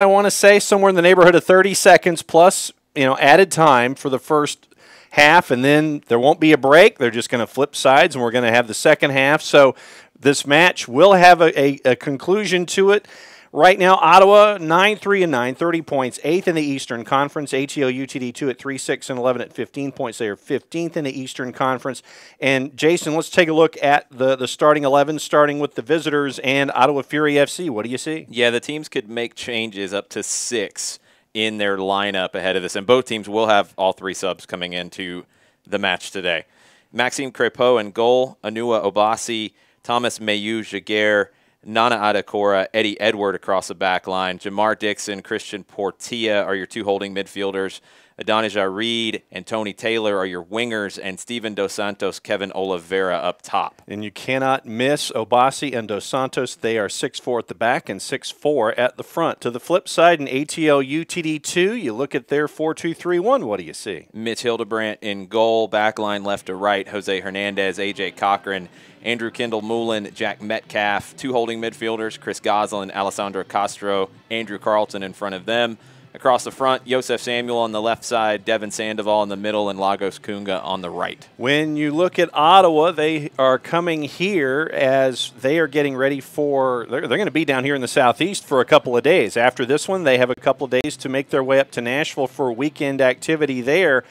I want to say somewhere in the neighborhood of 30 seconds plus, added time for the first half, and then there won't be a break. They're just going to flip sides, and we're going to have the second half. So this match will have a conclusion to it. Right now, Ottawa 9-3-9, 30 points, 8th in the Eastern Conference. ATL UTD2 at 3-6-11 at 15 points. They are 15th in the Eastern Conference. And Jason, let's take a look at the starting 11, starting with the visitors and Ottawa Fury FC. What do you see? Yeah, the teams could make changes up to 6 in their lineup ahead of this, and both teams will have all 3 subs coming into the match today. Maxime Crépeau in goal, Anua Obasi, Thomas Mayu-Jaguer, Nana Adekora, Eddie Edward across the back line. Jamar Dixon, Christian Portilla are your 2 holding midfielders. Adonijah Reed and Tony Taylor are your wingers, and Steven Dos Santos, Kevin Oliveira up top. And you cannot miss Obasi and Dos Santos. They are 6'4" at the back and 6'4" at the front. To the flip side, in ATL UTD2, you look at their 4-2-3-1. What do you see? Mitch Hildebrandt in goal, back line left to right. Jose Hernandez, AJ Cochran, Andrew Kendall Moulin, Jack Metcalf. 2 holding midfielders, Chris Goslin, Alessandro Castro, Andrew Carlton in front of them. Across the front, Joseph Samuel on the left side, Devin Sandoval in the middle, and Lagos Kunga on the right. When you look at Ottawa, they are coming here as they are getting ready for – they're going to be down here in the southeast for a couple of days. After this one, they have a couple of days to make their way up to Nashville for weekend activity there.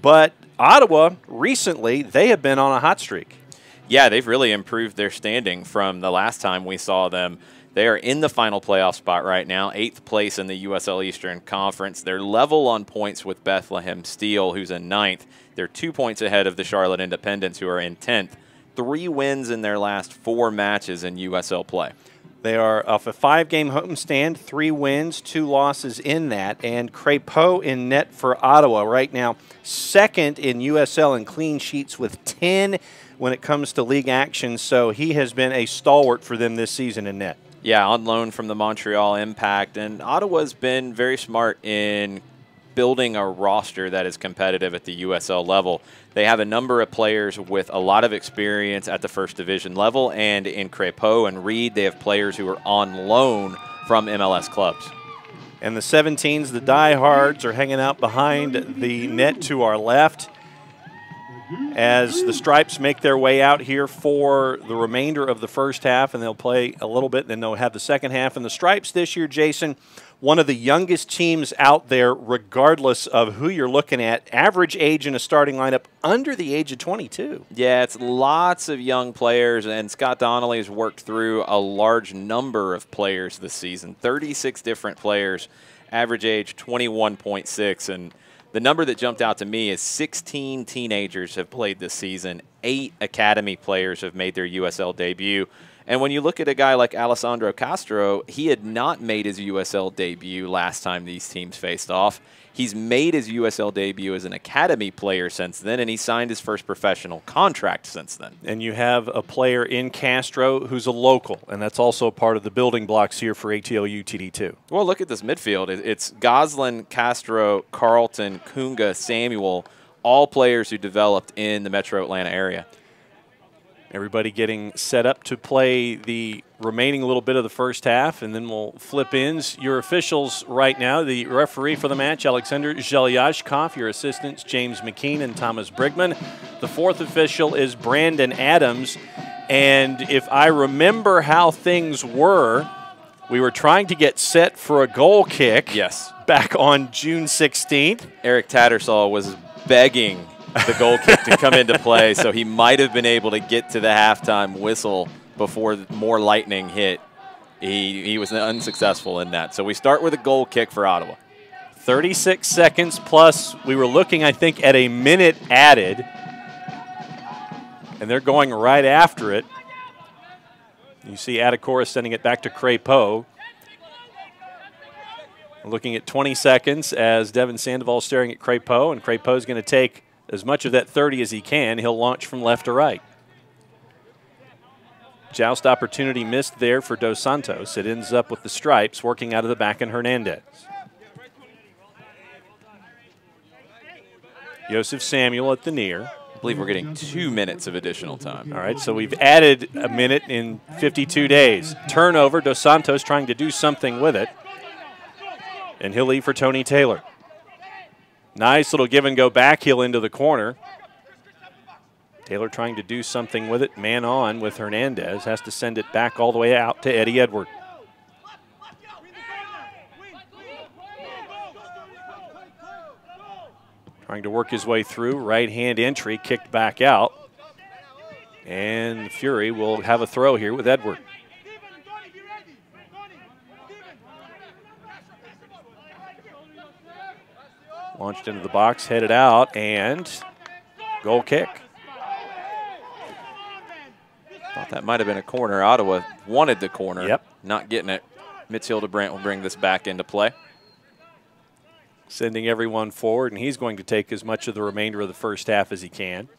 But Ottawa, recently, they have been on a hot streak. Yeah, they've really improved their standing from the last time we saw them. They are in the final playoff spot right now, 8th place in the USL Eastern Conference. They're level on points with Bethlehem Steel, who's in 9th. They're 2 points ahead of the Charlotte Independents, who are in 10th. 3 wins in their last 4 matches in USL play. They are off a 5-game homestand, 3 wins, 2 losses in that. And Crépeau in net for Ottawa right now, 2nd in USL in clean sheets with 10 when it comes to league action. So he has been a stalwart for them this season in net. Yeah, on loan from the Montreal Impact. And Ottawa's been very smart in building a roster that is competitive at the USL level. They have a number of players with a lot of experience at the first division level, and in Crépeau and Reed, they have players who are on loan from MLS clubs. And the 17s, the diehards, are hanging out behind the net to our left as the Stripes make their way out here for the remainder of the first half, and they'll play a little bit, then they'll have the second half. And the Stripes this year, Jason, one of the youngest teams out there, regardless of who you're looking at. Average age in a starting lineup under the age of 22. Yeah, it's lots of young players, and Scott Donnelly has worked through a large number of players this season. 36 different players, average age 21.6, and the number that jumped out to me is 16 teenagers have played this season. 8 academy players have made their USL debut. And when you look at a guy like Alessandro Castro, he had not made his USL debut last time these teams faced off. He's made his USL debut as an academy player since then, and he signed his first professional contract since then. And you have a player in Castro who's a local, and that's also part of the building blocks here for ATL UTD2. Well, look at this midfield. It's Goslin, Castro, Carlton, Kunga, Samuel, all players who developed in the Metro Atlanta area. Everybody getting set up to play the remaining little bit of the first half, and then we'll flip ins. Your officials right now, the referee for the match, Alexander Zhelyashkov. Your assistants, James McKean and Thomas Brigman. The 4th official is Brandon Adams. And if I remember how things were, we were trying to get set for a goal kick. Yes. Back on June 16th. Eric Tattersall was begging the goal kick to come into play, so he might have been able to get to the halftime whistle before more lightning hit. He was unsuccessful in that. So we start with a goal kick for Ottawa. 36 seconds plus. We were looking, I think, at a minute added. And they're going right after it. You see Adekora sending it back to Crépeau. Looking at 20 seconds as Devin Sandoval staring at Crépeau, and Crépeau's going to take as much of that 30 as he can. He'll launch from left to right. Joust opportunity missed there for Dos Santos. It ends up with the Stripes working out of the back and Hernandez. Joseph Samuel at the near. I believe we're getting 2 minutes of additional time. All right, so we've added a minute in 52 days. Turnover, Dos Santos trying to do something with it. And he'll leave for Tony Taylor. Nice little give and go back heel into the corner. Taylor trying to do something with it. Man on with Hernandez. Has to send it back all the way out to Eddie Edward. Trying to work his way through. Right hand entry. Kicked back out. And Fury will have a throw here with Edward. Launched into the box. Headed out. And goal kick. Thought that might have been a corner. Ottawa wanted the corner. Yep. Not getting it. Mitchell Brandt will bring this back into play. Sending everyone forward, and he's going to take as much of the remainder of the first half as he can.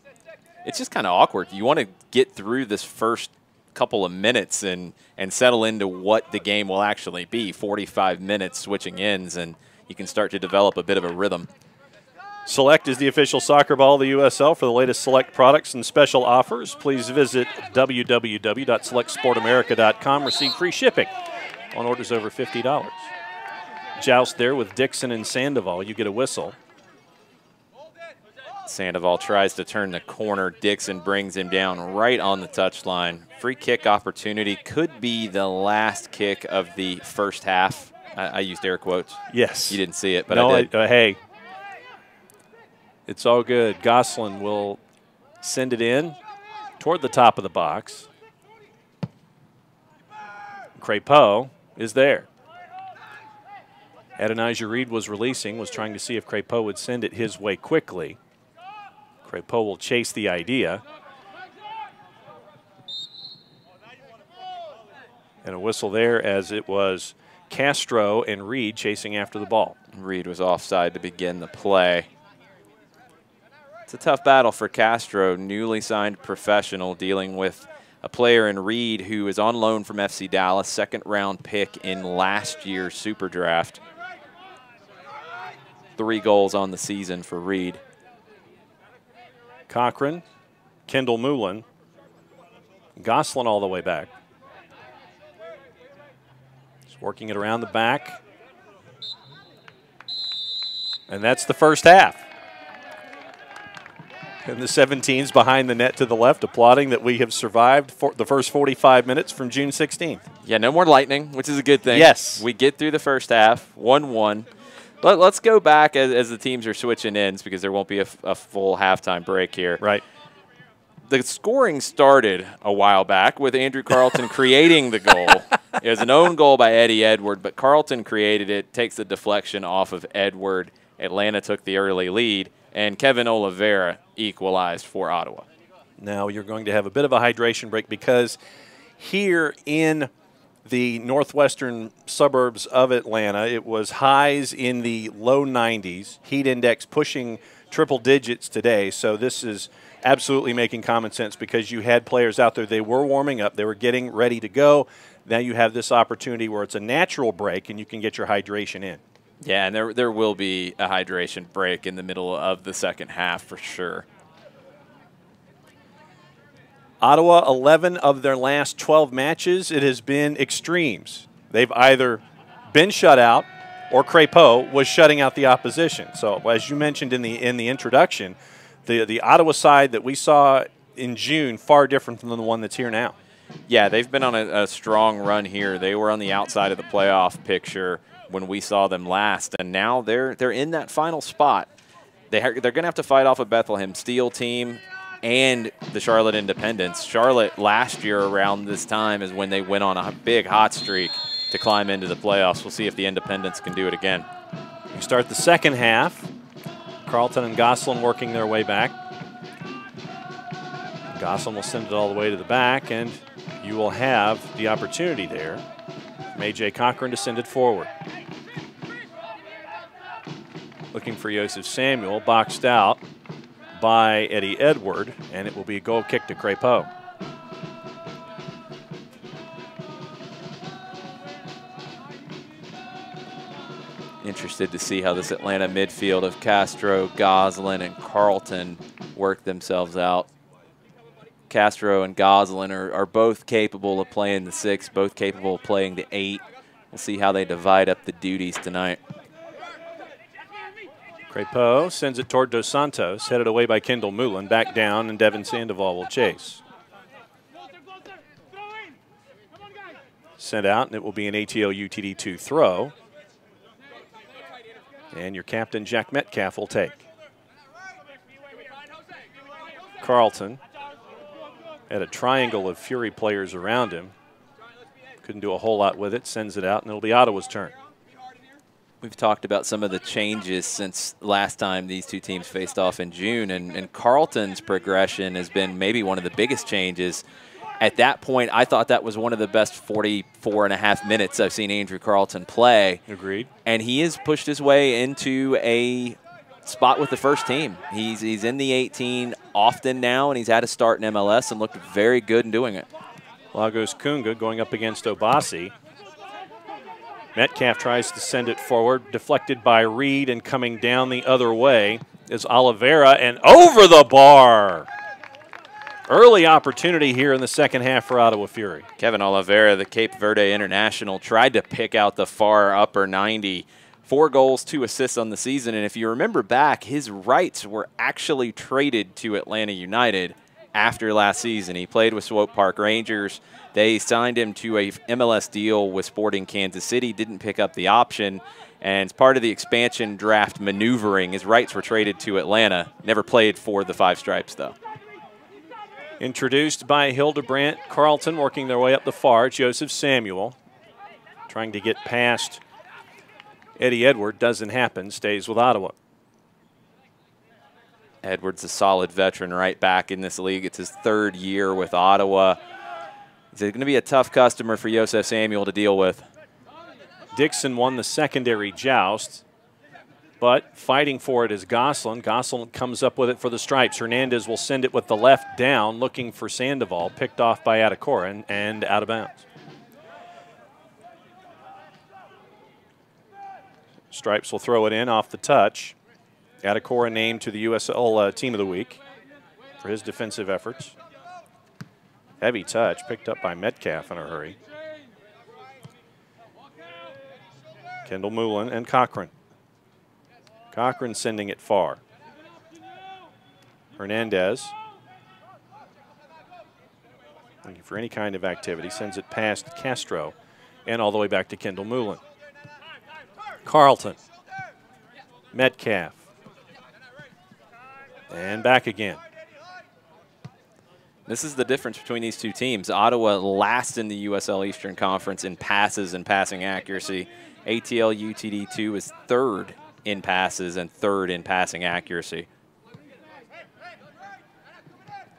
It's just kind of awkward. You want to get through this first couple of minutes and settle into what the game will actually be. 45 minutes switching ends, and you can start to develop a bit of a rhythm. Select is the official soccer ball of the USL. For the latest Select products and special offers, please visit www.selectsportamerica.com. Receive free shipping on orders over $50. Joust there with Dixon and Sandoval. You get a whistle. Sandoval tries to turn the corner. Dixon brings him down right on the touchline. Free kick opportunity. Could be the last kick of the first half. I used air quotes. Yes. You didn't see it, but no, I did. Hey. It's all good. Gosselin will send it in toward the top of the box. Crépeau is there. Adonijah Reed was releasing, was trying to see if Crépeau would send it his way quickly. Crépeau will chase the idea. And a whistle there as it was Castro and Reed chasing after the ball. Reed was offside to begin the play. It's a tough battle for Castro, newly signed professional, dealing with a player in Reed who is on loan from FC Dallas, second-round pick in last year's Super Draft. 3 goals on the season for Reed. Cochran, Kendall Moulin, Gosselin all the way back. Just working it around the back. And that's the first half. And the 17s behind the net to the left, applauding that we have survived for the first 45 minutes from June 16th. Yeah, no more lightning, which is a good thing. Yes. We get through the first half, 1-1. Let's go back as the teams are switching ends because there won't be a full halftime break here. Right. The scoring started a while back with Andrew Carlton creating the goal. It was an own goal by Eddie Edward, but Carlton created it, takes the deflection off of Edward. Atlanta took the early lead, and Kevin Oliveira equalized for Ottawa. Now you're going to have a bit of a hydration break because here in the northwestern suburbs of Atlanta, it was highs in the low 90s, heat index pushing triple digits today. So this is absolutely making common sense because you had players out there, they were warming up, they were getting ready to go. Now you have this opportunity where it's a natural break and you can get your hydration in. Yeah, and there will be a hydration break in the middle of the second half for sure. Ottawa, 11 of their last 12 matches, it has been extremes. They've either been shut out or Crépeau was shutting out the opposition. So as you mentioned in the introduction, the Ottawa side that we saw in June, far different than the one that's here now. Yeah, they've been on a strong run here. They were on the outside of the playoff picture when we saw them last, and now they're in that final spot. They're going to have to fight off a Bethlehem Steel team and the Charlotte Independents. Charlotte last year around this time is when they went on a big hot streak to climb into the playoffs. We'll see if the Independents can do it again. We start the second half. Carlton and Gosselin working their way back. Gosselin will send it all the way to the back, and you will have the opportunity there from A.J. Cochran to send it forward. Looking for Joseph Samuel, boxed out by Eddie Edward, and it will be a goal kick to Crépeau. Interested to see how this Atlanta midfield of Castro, Gosselin, and Carlton work themselves out. Castro and Gosselin are both capable of playing the 6, both capable of playing the 8. We'll see how they divide up the duties tonight. Crepeau sends it toward Dos Santos, headed away by Kendall Moulin. Back down, and Devin Sandoval will chase. Sent out, and it will be an ATL UTD2 throw. And your captain, Jack Metcalf, will take. Carlton had a triangle of Fury players around him. Couldn't do a whole lot with it. Sends it out, and it'll be Ottawa's turn. We've talked about some of the changes since last time these two teams faced off in June, and Carlton's progression has been maybe one of the biggest changes. At that point, I thought that was one of the best 44.5 minutes I've seen Andrew Carlton play. Agreed. And he has pushed his way into a spot with the first team. He's in the 18 often now, and he's had a start in MLS and looked very good in doing it. Lagos Kunga going up against Obasi. Metcalf tries to send it forward, deflected by Reed, and coming down the other way is Oliveira, and over the bar. Early opportunity here in the second half for Ottawa Fury. Kevin Oliveira, the Cape Verde international, tried to pick out the far upper 90. 4 goals, 2 assists on the season, and if you remember back, his rights were actually traded to Atlanta United after last season. He played with Swope Park Rangers. They signed him to a MLS deal with Sporting Kansas City, didn't pick up the option, and as part of the expansion draft maneuvering, his rights were traded to Atlanta. Never played for the Five Stripes, though. Introduced by Hildebrandt, Carlton working their way up the far. Joseph Samuel trying to get past Eddie Edward. Doesn't happen, stays with Ottawa. Edward's a solid veteran right back in this league. It's his 3rd year with Ottawa. He's going to be a tough customer for Joseph Samuel to deal with. Dixon won the secondary joust, but fighting for it is Goslin. Goslin comes up with it for the Stripes. Hernandez will send it with the left down, looking for Sandoval, picked off by Adekora and out of bounds. Stripes will throw it in off the touch. Adekora named to the USL Team of the Week for his defensive efforts. Heavy touch, picked up by Metcalf in a hurry. Kendall Moulin and Cochran. Cochran sending it far. Hernandez, looking for any kind of activity, sends it past Castro and all the way back to Kendall Moulin. Carlton. Metcalf. And back again. This is the difference between these two teams. Ottawa last in the USL Eastern Conference in passes and passing accuracy. ATL UTD2 is 3rd in passes and 3rd in passing accuracy.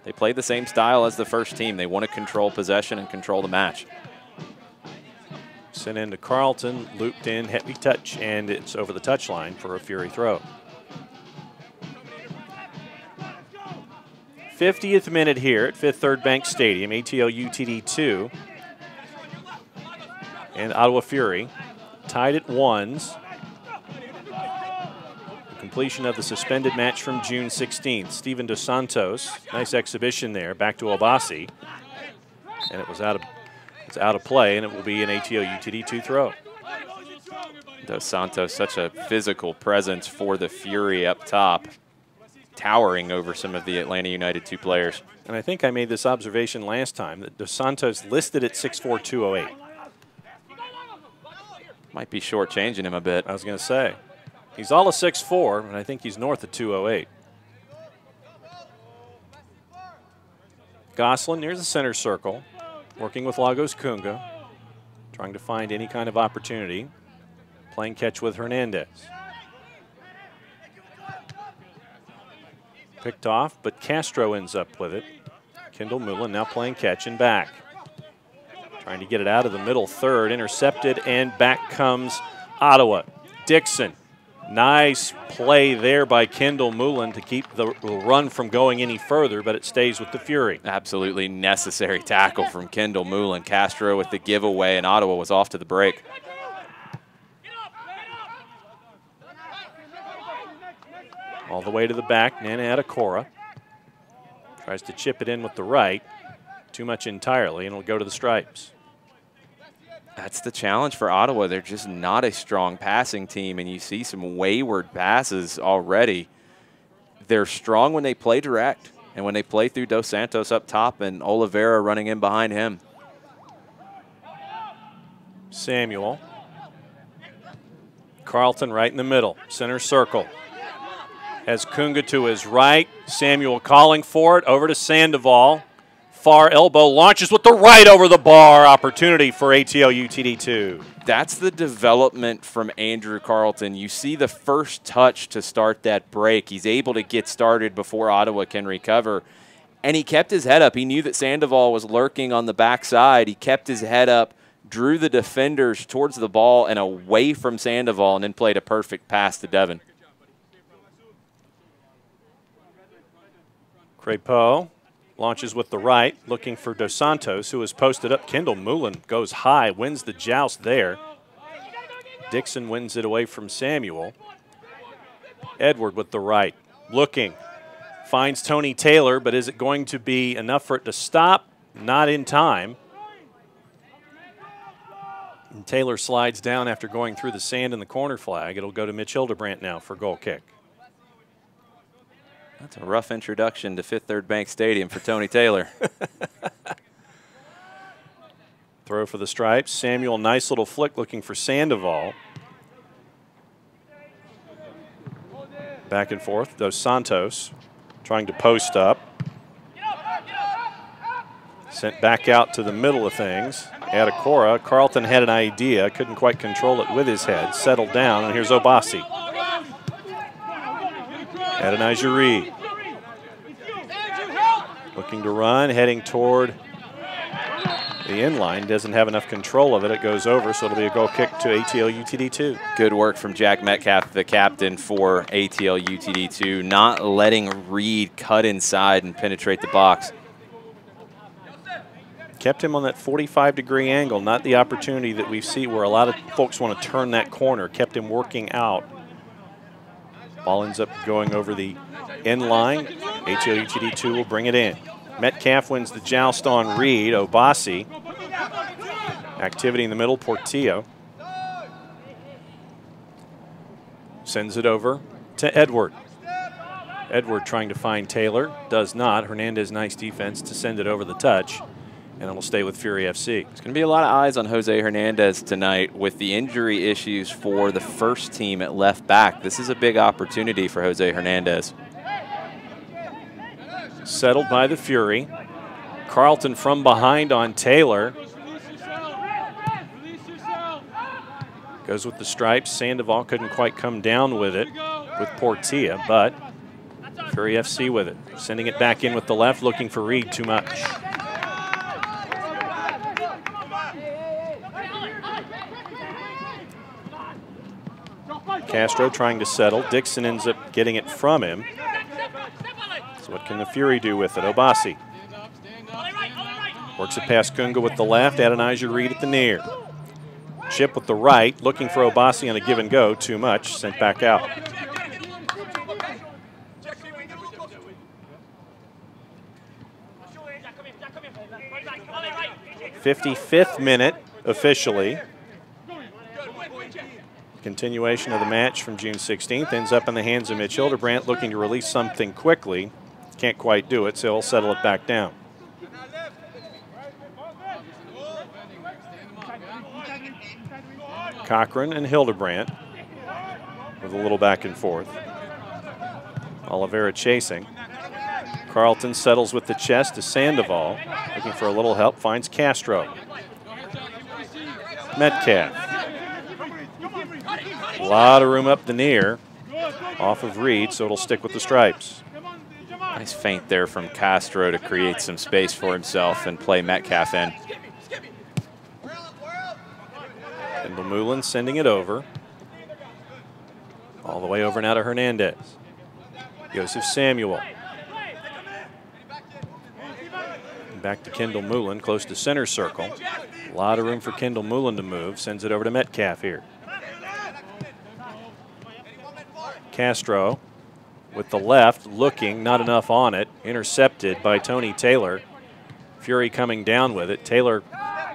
They play the same style as the first team. They want to control possession and control the match. Sent into Carlton, looped in, heavy touch, and it's over the touchline for a Fury throw. 50th minute here at Fifth Third Bank Stadium, ATL UTD2. And Ottawa Fury tied at 1s. The completion of the suspended match from June 16th. Steven Dos Santos, nice exhibition there, back to Obasi. And it was out of play, and it will be an ATL UTD2 throw. Dos Santos, such a physical presence for the Fury up top, towering over some of the Atlanta United 2 players. And I think I made this observation last time, that Dos Santos listed at 6'4", 208. Might be shortchanging him a bit. I was going to say. He's all of 6'4", and I think he's north of 208. Goslin near the center circle, working with Lagos Kunga, trying to find any kind of opportunity, playing catch with Hernandez. Picked off, but Castro ends up with it. Kendall Moulin now playing catch and back. Trying to get it out of the middle third, intercepted, and back comes Ottawa. Dixon, nice play there by Kendall Moulin to keep the run from going any further, but it stays with the Fury. Absolutely necessary tackle from Kendall Moulin. Castro with the giveaway, and Ottawa was off to the break. All the way to the back, Nana Adekora. Tries to chip it in with the right. Too much entirely, and it'll go to the Stripes. That's the challenge for Ottawa. They're just not a strong passing team, and you see some wayward passes already. They're strong when they play direct and when they play through Dos Santos up top and Oliveira running in behind him. Samuel. Carlton right in the middle, center circle. Has Kunga to his right. Samuel calling for it, over to Sandoval. Far elbow, launches with the right over the bar. Opportunity for ATL UTD2. That's the development from Andrew Carlton. You see the first touch to start that break. He's able to get started before Ottawa can recover. And he kept his head up. He knew that Sandoval was lurking on the backside. He kept his head up, drew the defenders towards the ball and away from Sandoval, and then played a perfect pass to Devin. Crepeau launches with the right, looking for Dos Santos, who is posted up. Kendall Moulin goes high, wins the joust there. Dixon wins it away from Samuel. Edward with the right, looking. Finds Tony Taylor, but is it going to be enough for it to stop? Not in time. And Taylor slides down after going through the sand in the corner flag. It'll go to Mitch Hildebrandt now for goal kick. That's a rough introduction to Fifth Third Bank Stadium for Tony Taylor. Throw for the stripes. Samuel, nice little flick looking for Sandoval. Back and forth. Dos Santos trying to post up. Sent back out to the middle of things. Adekora. Carlton had an idea, couldn't quite control it with his head. Settled down, and here's Obasi. Adonijah Reed. Looking to run, heading toward the inline. Doesn't have enough control of it. It goes over, so it'll be a goal kick to ATL UTD2. Good work from Jack Metcalf, the captain for ATL UTD2, not letting Reed cut inside and penetrate the box. Kept him on that 45-degree angle, not the opportunity that we see where a lot of folks want to turn that corner. Kept him working out. Ball ends up going over the end line. ATL UTD2 will bring it in. Metcalf wins the joust on Reed. Obasi. Activity in the middle. Portillo. Sends it over to Edward. Edward trying to find Taylor. Does not. Hernandez, nice defense to send it over the touch. And it'll stay with Fury FC. There's going to be a lot of eyes on Jose Hernandez tonight with the injury issues for the first team at left back. This is a big opportunity for Jose Hernandez. Settled by the Fury. Carlton from behind on Taylor. Goes with the stripes. Sandoval couldn't quite come down with it with Portilla, but Fury FC with it. Sending it back in with the left, looking for Reed, too much. Castro trying to settle. Dixon ends up getting it from him. So what can the Fury do with it? Obasi. Works it past Kunga with the left. Adonijah Reed at the near. Chip with the right. Looking for Obasi on a give and go. Too much. Sent back out. '55th minute officially. Continuation of the match from June 16th ends up in the hands of Mitch Hildebrandt, looking to release something quickly. Can't quite do it, so he'll settle it back down. Cochran and Hildebrandt with a little back and forth. Oliveira chasing. Carlton settles with the chest to Sandoval, looking for a little help, finds Castro. Metcalf. A lot of room up the near, off of Reed, so it'll stick with the stripes. Nice feint there from Castro to create some space for himself and play Metcalf in. Kendall Moulin sending it over. All the way over now to Hernandez. Joseph Samuel. Back to Kendall Moulin, close to center circle. A lot of room for Kendall Moulin to move. Sends it over to Metcalf here. Castro with the left, looking, not enough on it. Intercepted by Tony Taylor. Fury coming down with it. Taylor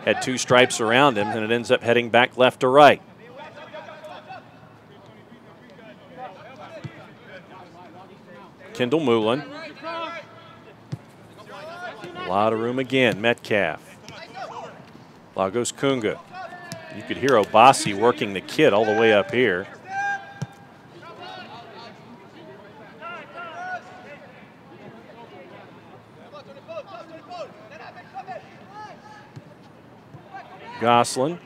had 2 stripes around him, and it ends up heading back left to right. Kendall Moulin. A lot of room again. Metcalf. Lagos Kunga. You could hear Obasi working the kid all the way up here. Gosselin.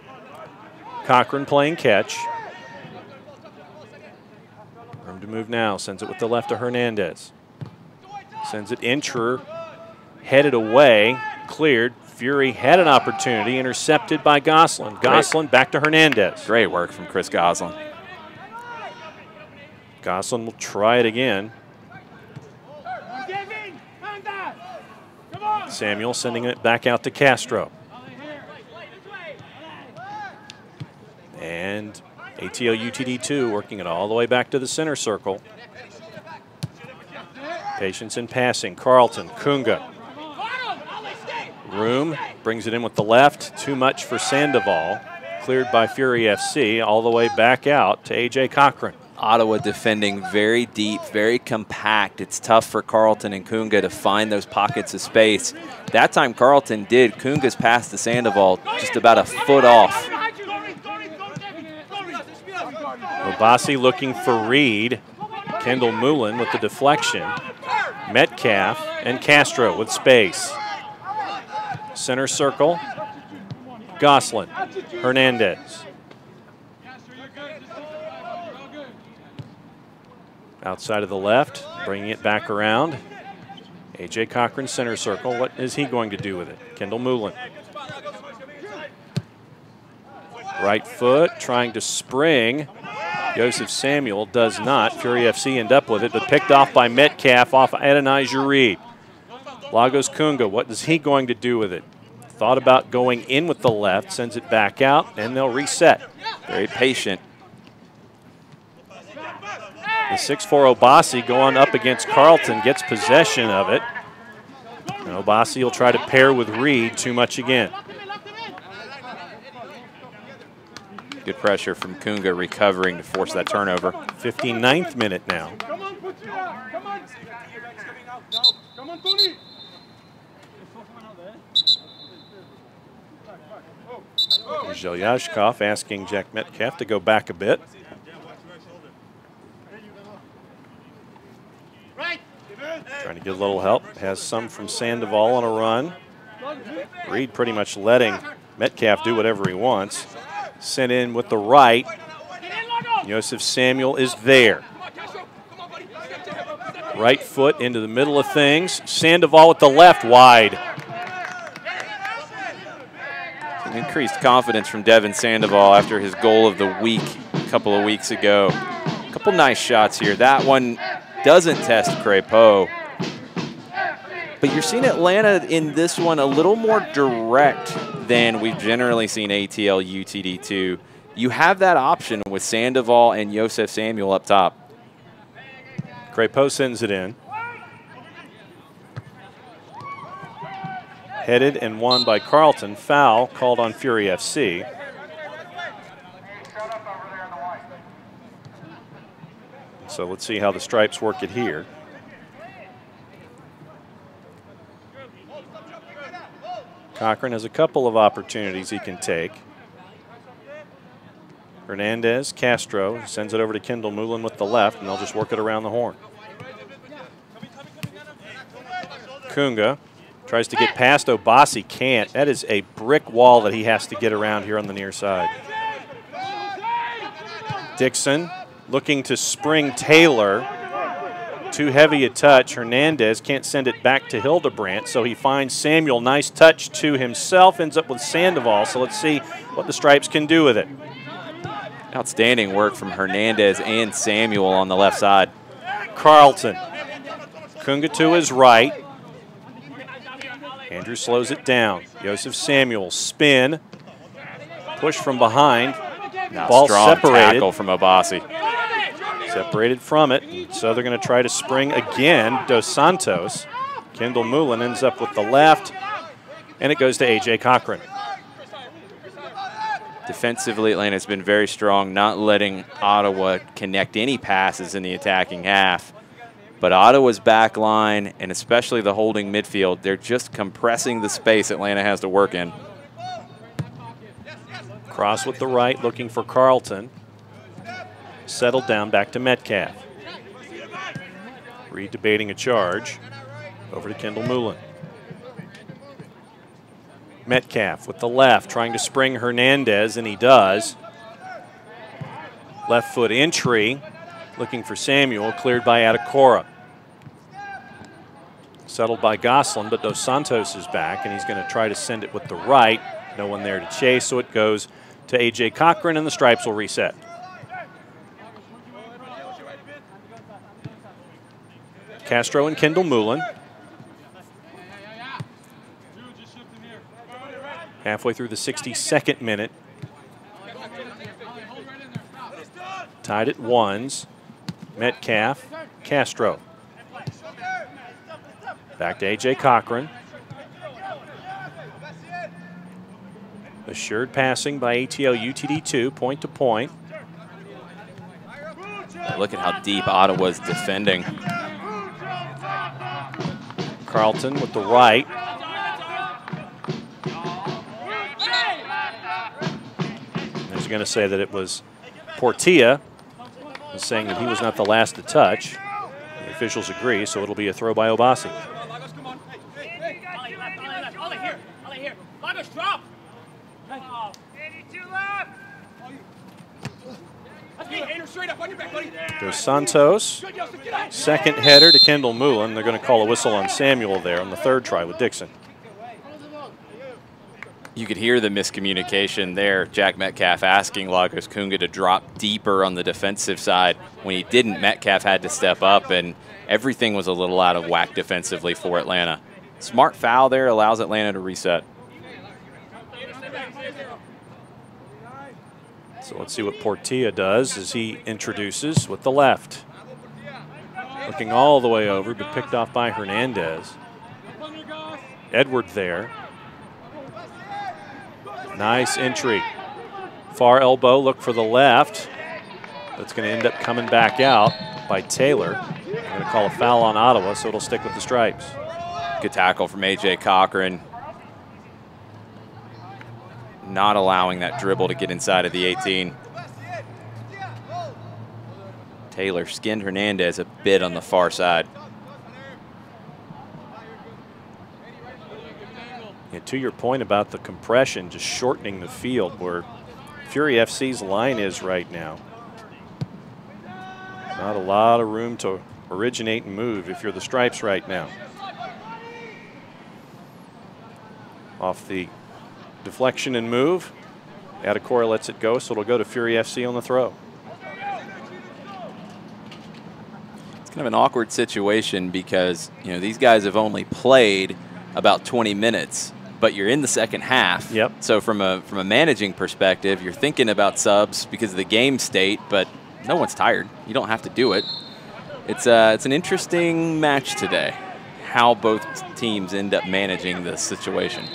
Cochran playing catch. Room to move now. Sends it with the left to Hernandez. Sends it incher. Headed away. Cleared. Fury had an opportunity. Intercepted by Gosselin. Gosselin back to Hernandez. Great work from Chris Gosselin. Gosselin will try it again. Samuel sending it back out to Castro. And ATL UTD2 working it all the way back to the center circle. Patience in passing. Carlton, Kunga. Room, brings it in with the left. Too much for Sandoval. Cleared by Fury FC all the way back out to A.J. Cochran. Ottawa defending very deep, very compact. It's tough for Carlton and Kunga to find those pockets of space. That time Carlton did. Kunga's pass to Sandoval just about a foot off. Obasi looking for Reed. Kendall Moulin with the deflection. Metcalf and Castro with space. Center circle. Gosselin. Hernandez. Outside of the left, bringing it back around. A.J. Cochran center circle. What is he going to do with it? Kendall Moulin. Right foot, trying to spring. Joseph Samuel does not. Fury FC end up with it, but picked off by Metcalf off Adonijah Reed. Lagos Kunga, what is he going to do with it? Thought about going in with the left, sends it back out, and they'll reset. Very patient. The 6'4" Obasi going up against Carlton, gets possession of it. And Obasi will try to pair with Reed, too much again. Good pressure from Kunga recovering to force that turnover. 59th minute now. Zhelyashkov asking Jack Metcalf to go back a bit. Trying to get a little help. Has some from Sandoval on a run. Reed pretty much letting Metcalf do whatever he wants. Sent in with the right. Joseph Samuel is there. Right foot into the middle of things. Sandoval with the left, wide. An increased confidence from Devin Sandoval after his goal of the week a couple of weeks ago. A couple nice shots here. That one doesn't test Crepeau. But you're seeing Atlanta in this one a little more direct than we've generally seen ATL UTD2. You have that option with Sandoval and Joseph Samuel up top. Crepeau sends it in. Headed and won by Carlton. Foul called on Fury FC. So let's see how the Stripes work it here. Cochran has a couple of opportunities he can take. Hernandez, Castro sends it over to Kendall Moulin with the left, and they'll just work it around the horn. Kunga tries to get past Obasi, can't. That is a brick wall that he has to get around here on the near side. Dixon looking to spring Taylor. Too heavy a touch. Hernandez can't send it back to Hildebrandt, so he finds Samuel. Nice touch to himself. Ends up with Sandoval, so let's see what the Stripes can do with it. Outstanding work from Hernandez and Samuel on the left side. Carlton. Kunga to his right. Andrew slows it down. Joseph Samuel, spin. Push from behind. Now Ball strong separated. tackle from Obasi. Separated from it, so they're going to try to spring again. Dos Santos. Kendall Moulin ends up with the left, and it goes to A.J. Cochran. Defensively, Atlanta's been very strong, not letting Ottawa connect any passes in the attacking half. But Ottawa's back line, and especially the holding midfield, they're just compressing the space Atlanta has to work in. Cross with the right, looking for Carlton. Settled down, back to Metcalf. Reed debating a charge. Over to Kendall Moulin. Metcalf with the left, trying to spring Hernandez, and he does. Left foot entry, looking for Samuel, cleared by Adekora. Settled by Gosselin, but Dos Santos is back, and he's going to try to send it with the right. No one there to chase, so it goes to A.J. Cochran, and the Stripes will reset. Castro and Kendall Moulin. Halfway through the 62nd minute. Tied at ones. Metcalf, Castro. Back to A.J. Cochran. Assured passing by ATL UTD2, point to point. Look at how deep Ottawa's defending. Carlton with the right. He's going to say that it was Portilla, saying that he was not the last to touch. The officials agree, so it'll be a throw by Obasi. Dos Santos, second header to Kendall Moulin. They're going to call a whistle on Samuel there on the third try with Dixon. You could hear the miscommunication there. Jack Metcalf asking Lagos Kunga to drop deeper on the defensive side. When he didn't, Metcalf had to step up, and everything was a little out of whack defensively for Atlanta. Smart foul there allows Atlanta to reset. So let's see what Portilla does as he introduces with the left. Looking all the way over, but picked off by Hernandez. Edward there. Nice entry. Far elbow, look for the left. That's going to end up coming back out by Taylor. They're going to call a foul on Ottawa, so it'll stick with the Stripes. Good tackle from A.J. Cochran. Not allowing that dribble to get inside of the 18. Taylor skinned Hernandez a bit on the far side. And to your point about the compression, just shortening the field where Fury FC's line is right now. Not a lot of room to originate and move if you're the Stripes right now. Off the deflection and move. Adekora lets it go, so it'll go to Fury FC on the throw. It's kind of an awkward situation because, you know, these guys have only played about 20 minutes, but you're in the second half. Yep. So from a managing perspective, you're thinking about subs because of the game state, but no one's tired. You don't have to do it. It's an interesting match today, how both teams end up managing the situation.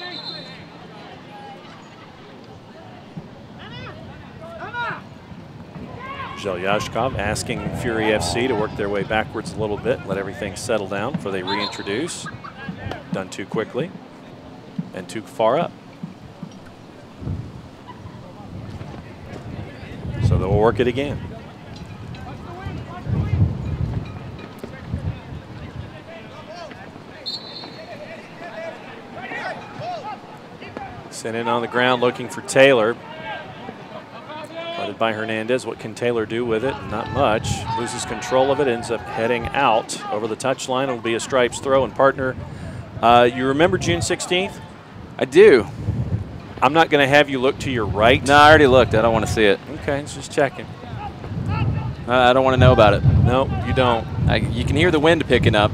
Zhelyashkov asking Fury FC to work their way backwards a little bit, let everything settle down before they reintroduce. Done too quickly and too far up. So they'll work it again. Sent in on the ground looking for Taylor. Led by Hernandez. What can Taylor do with it? Not much. Loses control of it, ends up heading out over the touchline. It'll be a Stripes throw. And partner, you remember June 16th? I do. I'm not going to have you look to your right. No, I already looked. I don't want to see it. Okay, just checking. I don't want to know about it. No, you don't. You can hear the wind picking up.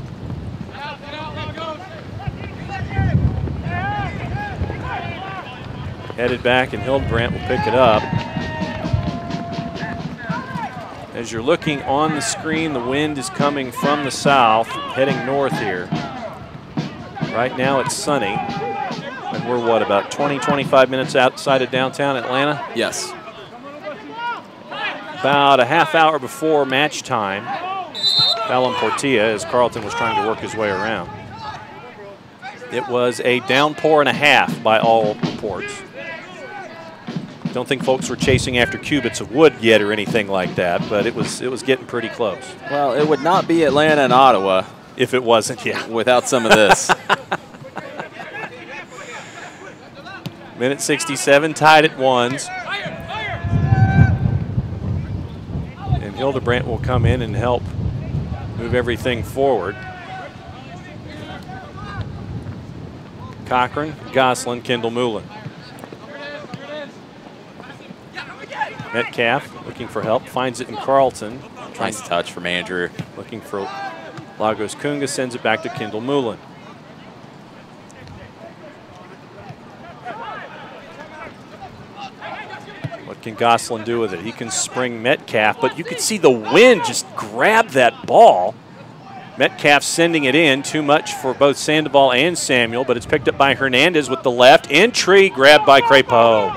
Headed back, and Hildebrandt will pick it up. As you're looking on the screen, the wind is coming from the south, heading north here. Right now it's sunny. And We're, what, about 20, 25 minutes outside of downtown Atlanta? Yes. About a half hour before match time, foul on Portilla as Carlton was trying to work his way around. It was a downpour and a half by all reports. Don't think folks were chasing after cubits of wood yet or anything like that, but it was getting pretty close. Well, it would not be Atlanta and Ottawa if it wasn't, yeah. Without some of this. Minute 67, tied at ones. And Hildebrandt will come in and help move everything forward. Cochran, Gosselin, Kendall Moulin. Metcalf looking for help, finds it in Carlton. Nice touch from Andrew. Looking for Lagos Kunga, sends it back to Kendall Moulin. What can Gosselin do with it? He can spring Metcalf, but you could see the wind just grab that ball. Metcalf sending it in, too much for both Sandoval and Samuel, but it's picked up by Hernandez with the left. Entry grabbed by Crepeau.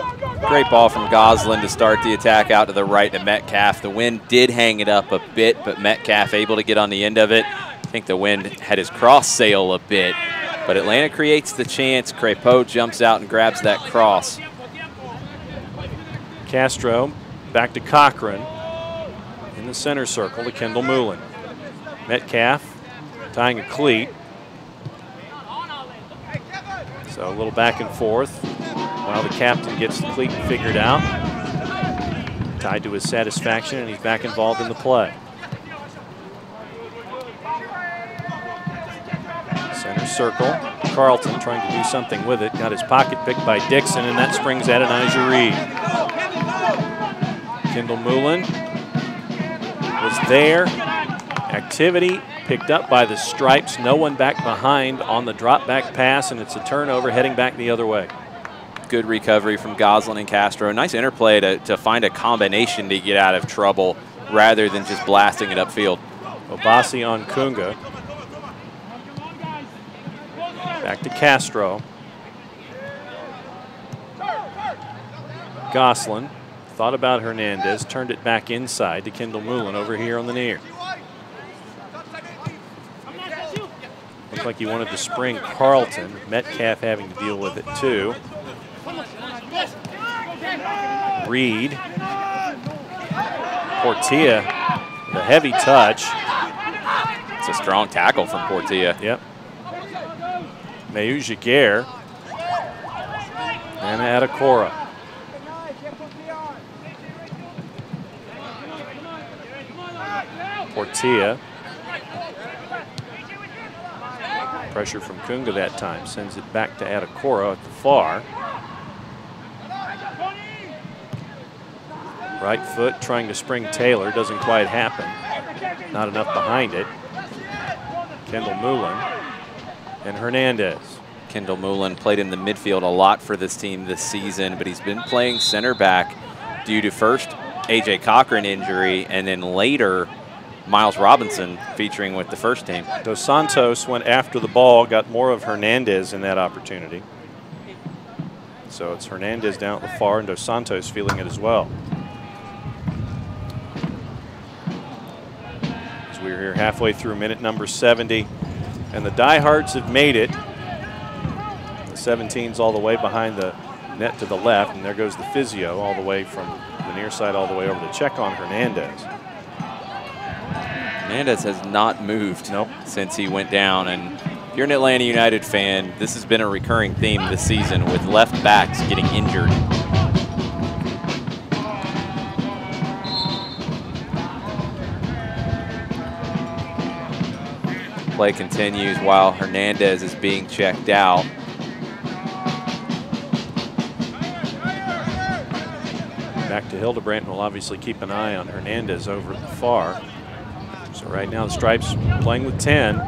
Great ball from Gosselin to start the attack out to the right to Metcalf. The wind did hang it up a bit, but Metcalf able to get on the end of it. I think the wind had his cross sail a bit, but Atlanta creates the chance. Crepeau jumps out and grabs that cross. Castro back to Cochran in the center circle to Kendall Moulin. Metcalf tying a cleat. So a little back and forth while the captain gets the cleat figured out. Tied to his satisfaction, and he's back involved in the play. Center circle. Carlton trying to do something with it. Got his pocket picked by Dixon, and that springs Adonijah Reed. Kendall Moulin was there. Activity picked up by the Stripes. No one back behind on the drop back pass, and it's a turnover heading back the other way. Good recovery from Gosselin and Castro. Nice interplay to find a combination to get out of trouble rather than just blasting it upfield. Obasi on Kunga. Back to Castro. Gosselin thought about Hernandez, turned it back inside to Kendall Moulin over here on the near. Looked like he wanted to spring Carlton. Metcalf having to deal with it too. Reed. Portilla with a heavy touch. It's a strong tackle from Portilla. Yep. Mayu Jaguar. And Adekora. Portilla. Pressure from Kunga that time. Sends it back to Adekora at the far. Right foot trying to spring Taylor. Doesn't quite happen. Not enough behind it. Kendall Moulin and Hernandez. Kendall Moulin played in the midfield a lot for this team this season, but he's been playing center back due to first A.J. Cochran injury and then later Miles Robinson featuring with the first team. Dos Santos went after the ball, got more of Hernandez in that opportunity. So it's Hernandez down at the far and Dos Santos feeling it as well. As we're here halfway through minute number 70, and the diehards have made it. The 17's all the way behind the net to the left, and there goes the physio all the way from the near side all the way over to check on Hernandez. Hernandez has not moved since he went down, and if you're an Atlanta United fan, this has been a recurring theme this season with left backs getting injured. Play continues while Hernandez is being checked out. Back to Hildebrandt, and we'll obviously keep an eye on Hernandez over at the far. So right now the Stripes playing with 10.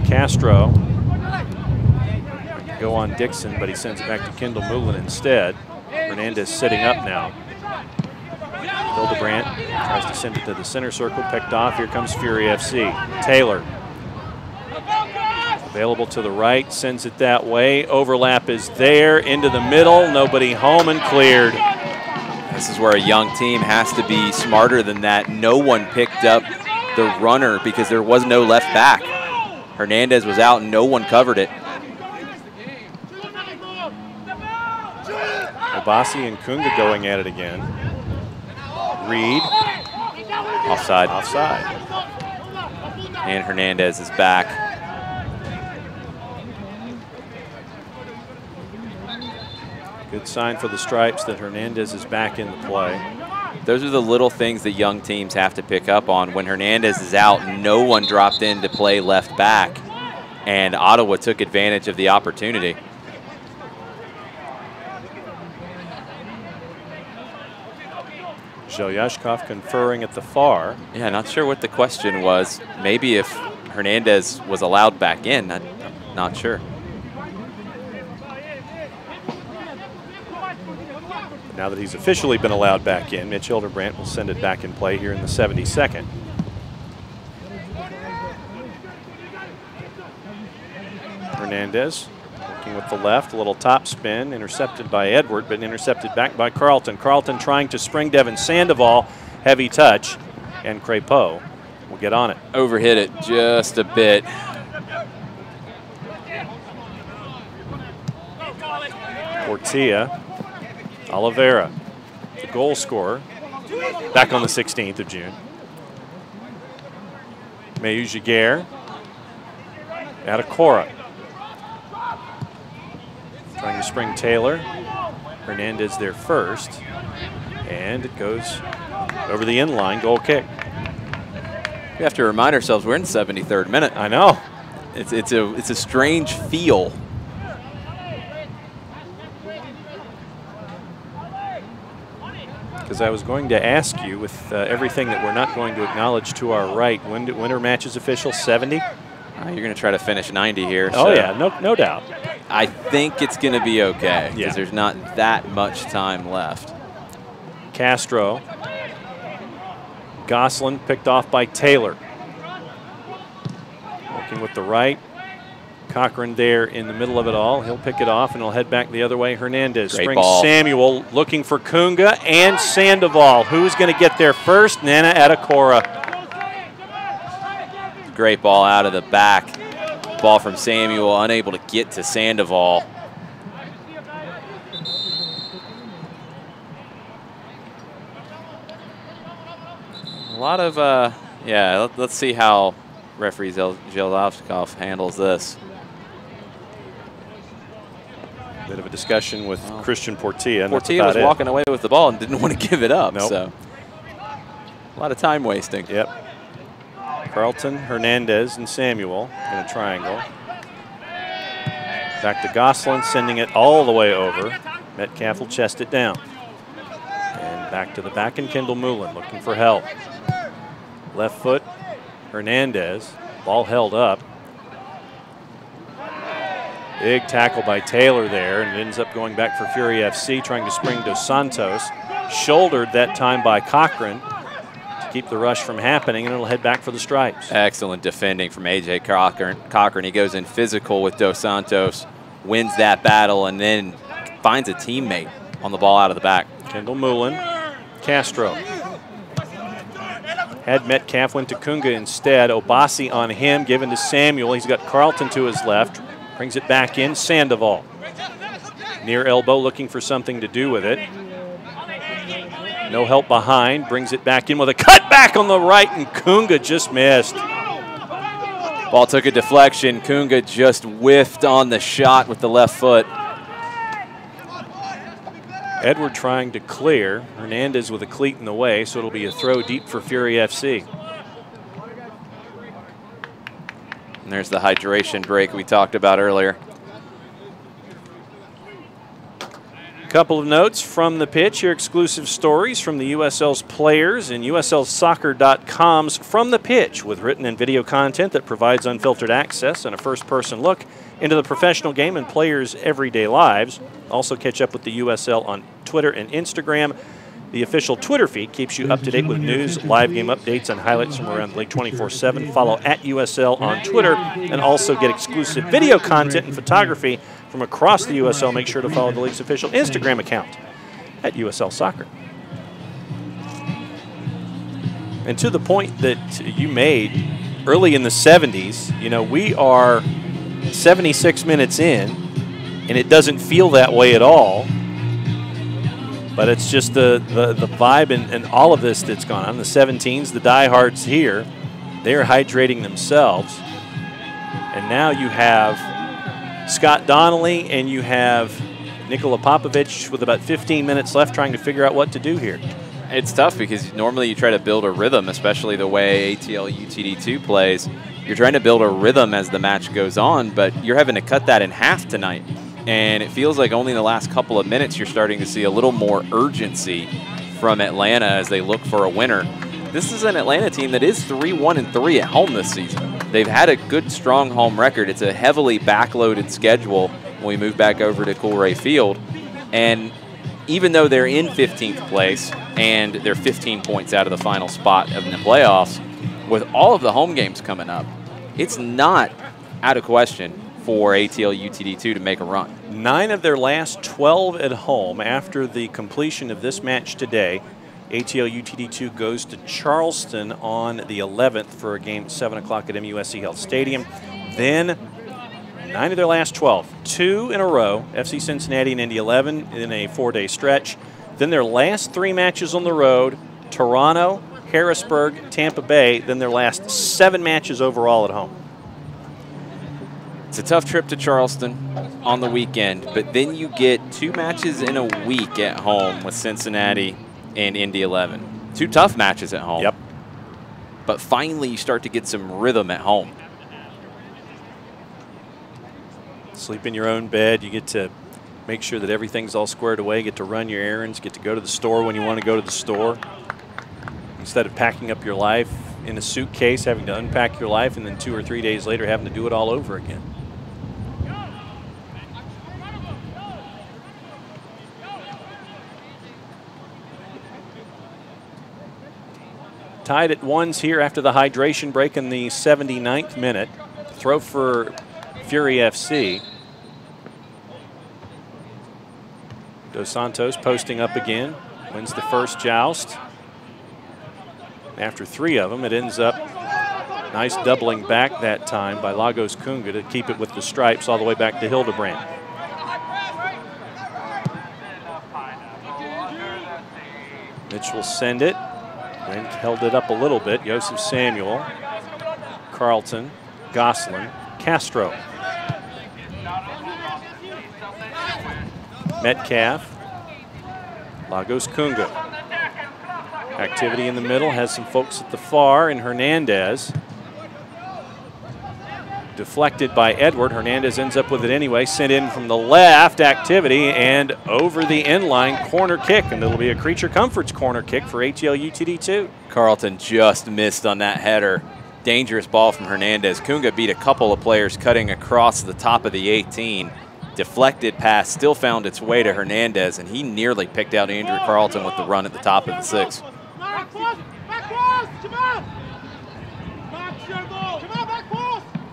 Castro go on Dixon, but he sends it back to Kendall Moulin instead. Hernandez sitting up now. Hildebrandt tries to send it to the center circle, picked off. Here comes Fury FC. Taylor Available to the right, sends it that way. Overlap is there, into the middle, nobody home and cleared. This is where a young team has to be smarter than that. No one picked up the runner because there was no left back. Hernandez was out and no one covered it. Obasi and Kunga going at it again. Reed. Offside. Offside. And Hernandez is back. Good sign for the Stripes that Hernandez is back in the play. Those are the little things that young teams have to pick up on. When Hernandez is out, no one dropped in to play left back, and Ottawa took advantage of the opportunity. Zhelyashkov conferring at the far. Yeah, not sure what the question was. Maybe if Hernandez was allowed back in, I'm not sure. Now that he's officially been allowed back in, Mitch Hildebrandt will send it back in play here in the 72nd. Hernandez working with the left, a little top spin, intercepted by Edward, but intercepted back by Carlton. Carlton trying to spring Devin Sandoval, heavy touch, and Crépeau will get on it. Overhit it just a bit. Portilla. Oliveira, the goal scorer, back on the 16th of June. Mayu Giguère, Adekora. Trying to spring Taylor. Hernandez there first. And it goes over the end line, goal kick. We have to remind ourselves we're in the 73rd minute. I know. It's a strange feel. Because I was going to ask you, with everything that we're not going to acknowledge to our right, when are matches official? 70? You're going to try to finish 90 here. Oh, so yeah, no doubt. I think it's going to be okay because Yeah. there's not that much time left. Castro. Gosselin picked off by Taylor. Working with the right. Cochran there in the middle of it all. He'll pick it off and he'll head back the other way. Hernandez Great springs ball. Samuel looking for Kunga and Sandoval. Who's going to get there first? Nana Adekora. Great ball out of the back. Ball from Samuel, unable to get to Sandoval. A lot of, yeah, let's see how referee Zhelyashkov handles this. Bit of a discussion with Christian Portilla. And Portilla was walking away with the ball and didn't want to give it up. Nope. So a lot of time wasting. Yep. Carlton, Hernandez, and Samuel in a triangle. Back to Gosselin, sending it all the way over. Metcalf will chest it down. And back to the back, and Kendall Moulin looking for help. Left foot, Hernandez. Ball held up. Big tackle by Taylor there, and it ends up going back for Fury FC, trying to spring Dos Santos. Shouldered that time by Cochran to keep the rush from happening, and it'll head back for the Stripes. Excellent defending from A.J. Cochran. He goes in physical with Dos Santos, wins that battle, and then finds a teammate on the ball out of the back. Kendall Moulin, Castro. Had Metcalf, went to Kunga instead. Obasi on him, given to Samuel. He's got Carlton to his left. Brings it back in, Sandoval. Near elbow, looking for something to do with it. No help behind, brings it back in with a cut back on the right, and Kunga just missed. Ball took a deflection. Kunga just whiffed on the shot with the left foot. Edward trying to clear. Hernandez with a cleat in the way, so it'll be a throw deep for Fury FC. And there's the hydration break we talked about earlier. Couple of notes from the pitch, your exclusive stories from the USL's players and USLsoccer.com's From the Pitch, with written and video content that provides unfiltered access and a first-person look into the professional game and players' everyday lives. Also catch up with the USL on Twitter and Instagram. The official Twitter feed keeps you up to date with news, live game updates, and highlights from around the league 24/7. Follow at USL on Twitter and also get exclusive video content and photography from across the USL. Make sure to follow the league's official Instagram account at USL Soccer. And to the point that you made early in the 70s, you know, we are 76 minutes in, and it doesn't feel that way at all. But it's just the vibe and all of this that's gone on. The 17s, the diehards here, they're hydrating themselves. And now you have Scott Donnelly and you have Nikola Popovic with about 15 minutes left trying to figure out what to do here. It's tough because normally you try to build a rhythm, especially the way ATL UTD2 plays. You're trying to build a rhythm as the match goes on, but you're having to cut that in half tonight. And it feels like only in the last couple of minutes you're starting to see a little more urgency from Atlanta as they look for a winner. This is an Atlanta team that is 3-1-3 at home this season. They've had a good, strong home record. It's a heavily backloaded schedule when we move back over to Coolray Field. And even though they're in 15th place and they're 15 points out of the final spot of the playoffs, with all of the home games coming up, it's not out of question for ATL UTD2 to make a run. 9 of their last 12 at home. After the completion of this match today, ATL UTD2 goes to Charleston on the 11th for a game at 7 o'clock at MUSC Health Stadium. Then 9 of their last 12, 2 in a row, FC Cincinnati and Indy 11 in a 4-day stretch. Then their last 3 matches on the road, Toronto, Harrisburg, Tampa Bay, then their last 7 matches overall at home. It's a tough trip to Charleston on the weekend, but then you get 2 matches in a week at home with Cincinnati and Indy 11. 2 tough matches at home. Yep. But finally you start to get some rhythm at home. Sleep in your own bed. You get to make sure that everything's all squared away. You get to run your errands. Get to go to the store when you want to go to the store. Instead of packing up your life in a suitcase, having to unpack your life, and then 2 or 3 days later having to do it all over again. Tied at 1s here after the hydration break in the 79th minute. Throw for Fury FC. Dos Santos posting up again. Wins the first joust. After 3 of them, it ends up nice doubling back that time by Lagos Kunga to keep it with the stripes all the way back to Hildebrand. Mitch will send it. Wink held it up a little bit. Joseph Samuel, Carlton, Gosselin, Castro. Metcalf, Lagos Kunga. Activity in the middle, has some folks at the far, and Hernandez. Deflected by Edward. Hernandez ends up with it anyway. Sent in from the left, activity, and over the inline corner kick. And it'll be a Creature Comforts corner kick for ATL UTD2. Carlton just missed on that header. Dangerous ball from Hernandez. Kunga beat a couple of players cutting across the top of the 18. Deflected pass still found its way to Hernandez, and he nearly picked out Andrew Carlton with the run at the top of the 6.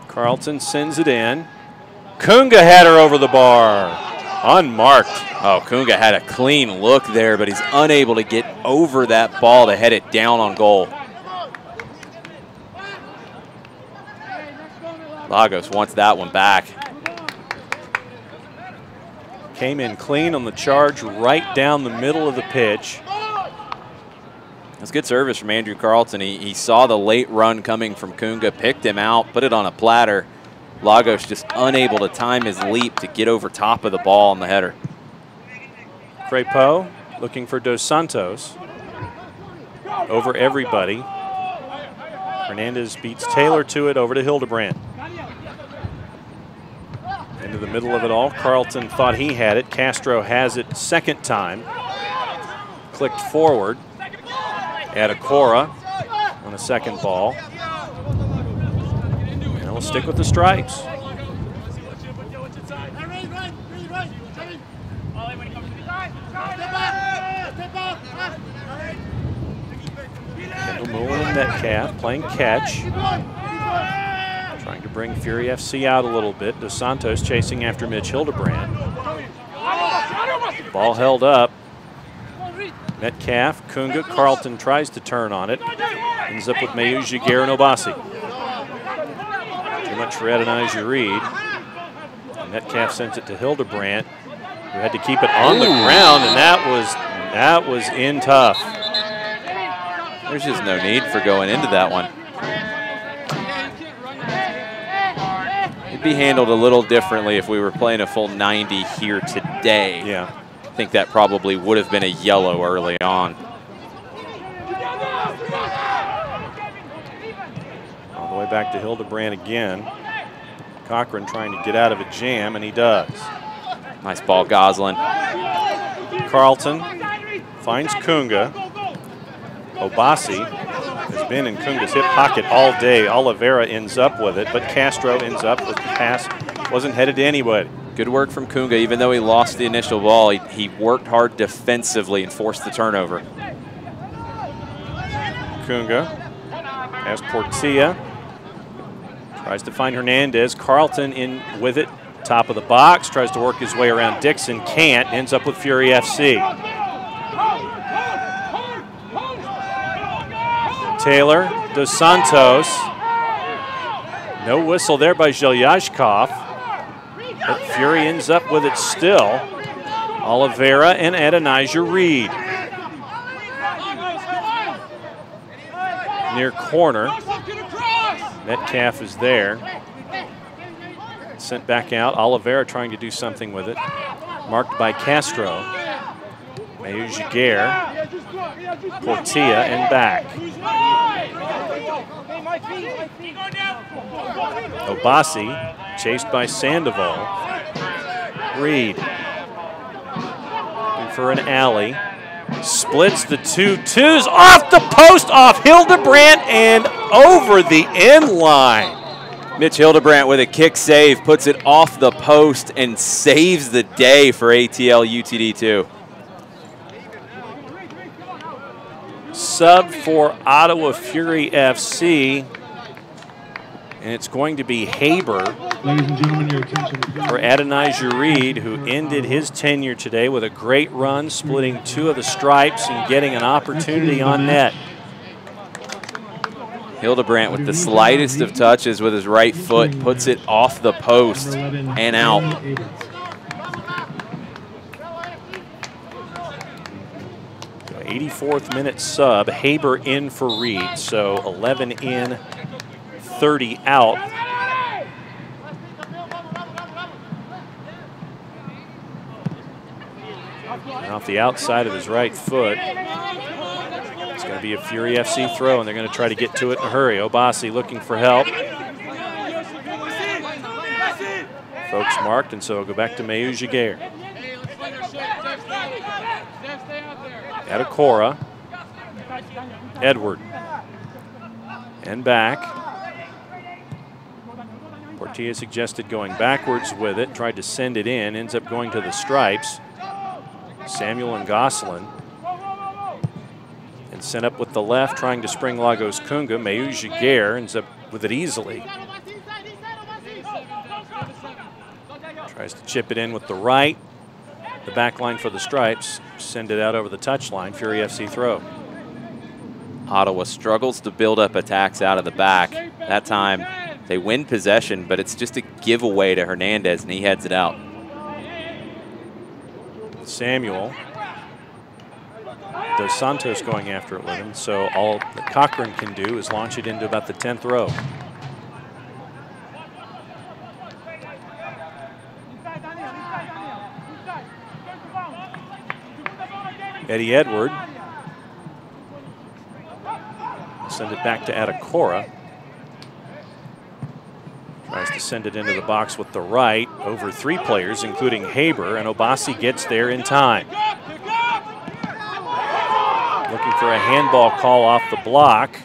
Carlton sends it in. Kunga had her over the bar. Unmarked. Oh, Kunga had a clean look there, but he's unable to get over that ball to head it down on goal. Lagos wants that one back. Came in clean on the charge right down the middle of the pitch. That's good service from Andrew Carlton. He saw the late run coming from Kunga, picked him out, put it on a platter. Lagos just unable to time his leap to get over top of the ball on the header. Crepeau looking for Dos Santos. Over everybody. Hernandez beats Taylor to it, over to Hildebrand. Into the middle of it all. Carlton thought he had it. Castro has it second time. Clicked forward. Adekora on a second ball. And we'll stick with the stripes. Mullen and Metcalf playing catch. Trying to bring Fury FC out a little bit. Dos Santos chasing after Mitch Hildebrand. Ball held up. Metcalf, Kunga, Carlton tries to turn on it. Ends up with Mayu Jaguar and Obasi. Too much for Adonijah Reed. Metcalf sends it to Hildebrand, who had to keep it on the ground, and that was in tough. There's just no need for going into that one. It'd be handled a little differently if we were playing a full 90 here today. Yeah. I think that probably would have been a yellow early on. All the way back to Hildebrand again. Cochran trying to get out of a jam, and he does. Nice ball, Goslin. Carlton finds Kunga. Obasi has been in Kunga's hip pocket all day. Oliveira ends up with it, but Castro ends up with the pass. Wasn't headed to anybody. Good work from Kunga. Even though he lost the initial ball, he worked hard defensively and forced the turnover. Kunga has Portilla. Tries to find Hernandez. Carlton in with it. Top of the box. Tries to work his way around Dixon. Can't. Ends up with Fury FC. Taylor. Dos Santos. No whistle there by Zhelyashkov. But Fury ends up with it still. Oliveira and Adonijah Reed. Near corner. Metcalf is there. Sent back out. Oliveira trying to do something with it. Marked by Castro. Mayu Jaguar. Portilla and back. Obasi chased by Sandoval. Reed. Looking for an alley. Splits the 2-2s off the post, off Hildebrand and over the end line. Mitch Hildebrand with a kick save, puts it off the post and saves the day for ATL UTD2. Sub for Ottawa Fury FC. And it's going to be Haber for Adonijah Reed, who ended his tenure today with a great run, splitting 2 of the stripes and getting an opportunity on net. Hildebrand with the slightest of touches with his right foot, puts it off the post and out. So 84th minute sub, Haber in for Reed, so 11 in, 30 out. And off the outside of his right foot. It's going to be a Fury FC throw, and they're going to try to get to it in a hurry. Obasi looking for help. Folks marked, and so it'll go back to Mayu Jaguar. Adokora. Edward. And back. Portilla suggested going backwards with it, tried to send it in, ends up going to the stripes. Samuel and Gosselin. And sent up with the left, trying to spring Lagos Kunga. Mayu Jaguar ends up with it easily. Tries to chip it in with the right. The back line for the stripes. Send it out over the touchline. Fury FC throw. Ottawa struggles to build up attacks out of the back. That time they win possession, but it's just a giveaway to Hernandez, and he heads it out. Samuel. Dos Santos going after it with him, so all that Cochran can do is launch it into about the 10th row. Eddie Edward. Send it back to Adokora. Tries to send it into the box with the right over 3 players, including Haber, and Obasi gets there in time. Looking for a handball call off the block.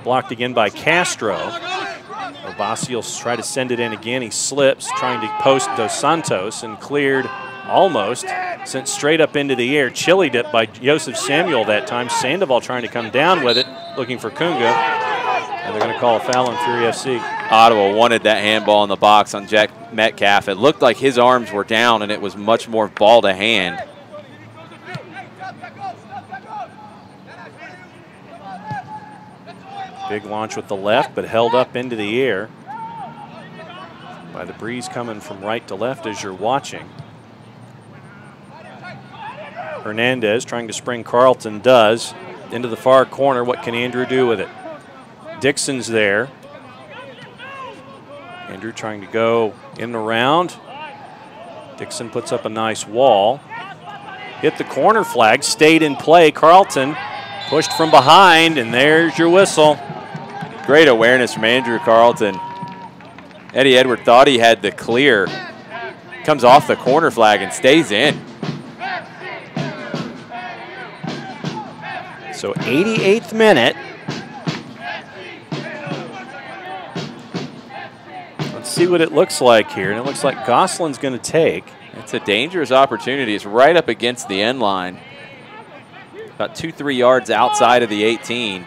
Blocked again by Castro. Obasi will try to send it in again. He slips, trying to post Dos Santos, and cleared almost. Sent straight up into the air. Chillied it by Joseph Samuel that time. Sandoval trying to come down with it. looking for Kunga, and they're going to call a foul on Fury FC. Ottawa wanted that handball in the box on Jack Metcalf. It looked like his arms were down, and it was much more ball to hand. Big launch with the left, but held up into the air by the breeze coming from right to left as you're watching. Hernandez trying to spring Carlton, does. Into the far corner. What can Andrew do with it? Dixon's there. Andrew trying to go in and around. Dixon puts up a nice wall. Hit the corner flag, stayed in play. Carlton pushed from behind, and there's your whistle. Great awareness from Andrew Carlton. Eddie Edward thought he had the clear. Comes off the corner flag and stays in. So 88th minute. Let's see what it looks like here. And it looks like Gosselin's going to take. It's a dangerous opportunity. It's right up against the end line. About 2-3 yards outside of the 18.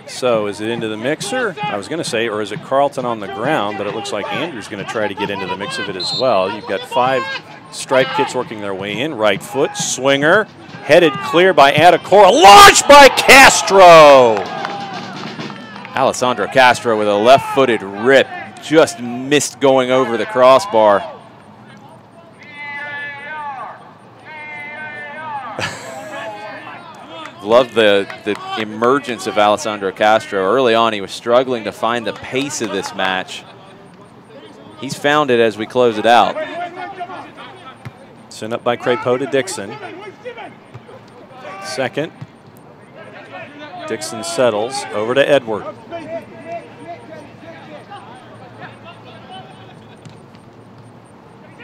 So is it into the mixer? I was going to say, or is it Carlton on the ground? But it looks like Andrew's going to try to get into the mix of it as well. You've got 5 striped kits working their way in. Right foot, swinger, headed clear by Adecora, launched by Castro! Alessandro Castro with a left-footed rip. Just missed going over the crossbar. Love the emergence of Alessandro Castro. Early on, he was struggling to find the pace of this match. He's found it as we close it out. Sent up by Crepeau to Dixon. Second. Dixon settles over to Edward.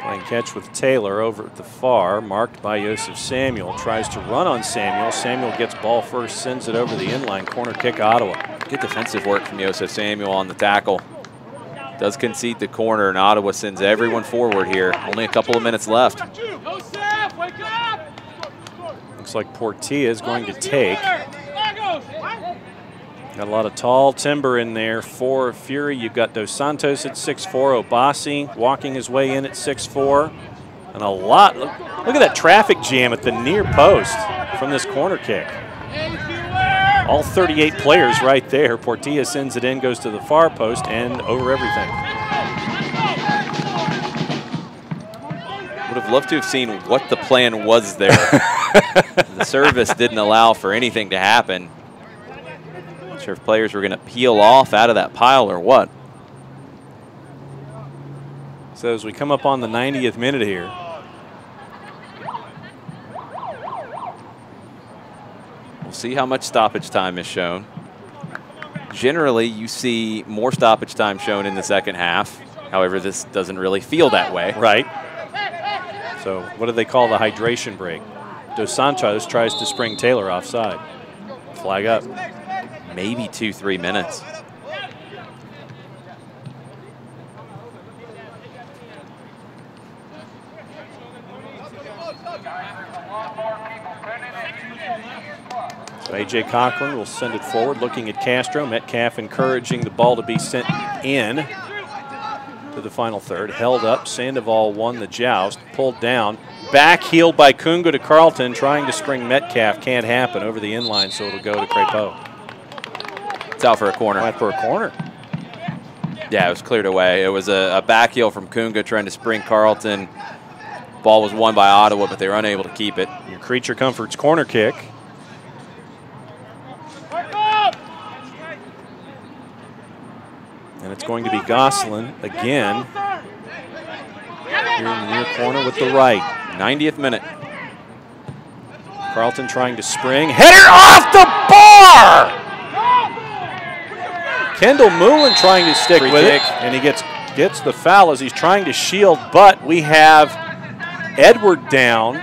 Playing catch with Taylor over at the far, marked by Joseph Samuel. Tries to run on Samuel. Samuel gets ball first, sends it over the inline. Corner kick, Ottawa. Good defensive work from Joseph Samuel on the tackle. Does concede the corner, and Ottawa sends everyone forward here. Only a couple of minutes left. Looks like Portilla is going to take. Got a lot of tall timber in there for Fury. You've got Dos Santos at 6'4", Obasi walking his way in at 6'4", and a lot. Look at that traffic jam at the near post from this corner kick. All 38 players right there. Portilla sends it in, goes to the far post, and over everything. Would have loved to have seen what the plan was there. The service didn't allow for anything to happen. Not sure if players were going to peel off out of that pile or what. So as we come up on the 90th minute here, we'll see how much stoppage time is shown. Generally, you see more stoppage time shown in the second half. However, this doesn't really feel that way. Right. So what do they call the hydration break? Dos Santos tries to spring Taylor offside. Flag up. Maybe 2-3 minutes. So A.J. Cochran will send it forward, looking at Castro. Metcalf encouraging the ball to be sent in to the final third. Held up. Sandoval won the joust. Pulled down. Back heeled by Kunga to Carlton. Trying to spring Metcalf. Can't happen over the inline, so it'll go to Crepeau. It's out for a corner. Out for a corner. Yeah, it was cleared away. It was a back heel from Kunga trying to spring Carlton. Ball was won by Ottawa, but they were unable to keep it. Your Creature Comforts corner kick. And it's going to be Gosselin again. Here in the near corner with the right. 90th minute. Carlton trying to spring. Header off the bar! Kendall Moulin trying to stick with it. And he gets the foul as he's trying to shield, but we have Edward down.